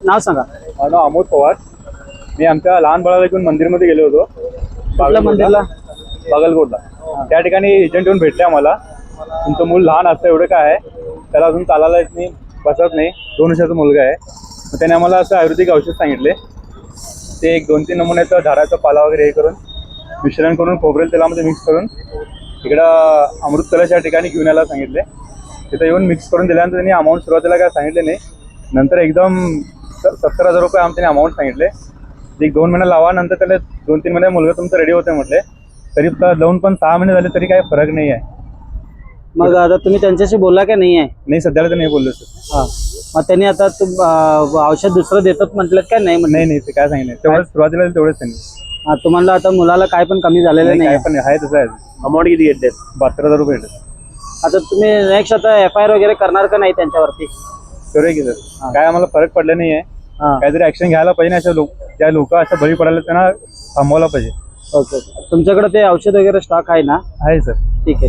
नाव सांगा. माझं नाव अमोद पवार. मी आमच्या लहान बाळाला घेऊन मंदिरमध्ये गेलो होतो. कुठल्या मंदिरला? बागलकोटला. त्या ठिकाणी एजंट येऊन भेटले आम्हाला. तुमचं मूल लहान असतं एवढं काय आहे, त्याला अजून चालायला येत नाही, बसत नाही, 2 वर्षाचा मुलगा आहे. तर त्याने आम्हाला असं आयुर्वेदिक औषध सांगितले. ते एक 2-3 नमुन्याचं झाडाचा पाला वगैरे हे करून मिश्रण करून खोबरेल तेलामध्ये मिक्स करून इकडं अमृत कलश या ठिकाणी घेऊन यायला सांगितले. तिथं येऊन मिक्स करून दिल्यानंतर त्यांनी अमाऊंट सुरुवातीला काय सांगितले नाही. नंतर एकदम 70,000 रुपये त्यांनी अमाऊंट सांगितले. एक 2 महिने लावा, नंतर त्याला 2-3 महिने मुलगा तुमचं रेडी होते म्हटले. तरी लावून पण 6 महिने झाले तरी काही फरक नाही आहे. मग आता तुम्ही त्यांच्याशी बोलला का नाही आहे? नाही, सध्याला तर नाही बोललो सर. हा, मग त्यांनी आता औषध दुसरं देतात म्हटलं काय नाही? नाही, ते काय सांगितलं तेवढंच सुरुवातीला तेवढंच त्यांनी. तुम्हाला आता मुलाला काय पण कमी झालेलं नाही? काय पण आहे तसं आहे. अमाऊंट किती घेते? 72,000 रुपये घेतले. आता तुम्ही नेक्स्ट आता FIR वगैरे करणार का नाही त्यांच्यावरती? करूया की सर. काय आम्हाला फरक पडला नाही आहे. काहीतरी ऍक्शन घ्यायला पाहिजे. अशा ज्या लोक असं बळी पडायला त्यांना थांबवला पाहिजे. ओके. तुमच्याकडे ते औषध वगैरे स्टॉक आहे ना? आहे सर. ठीक आहे.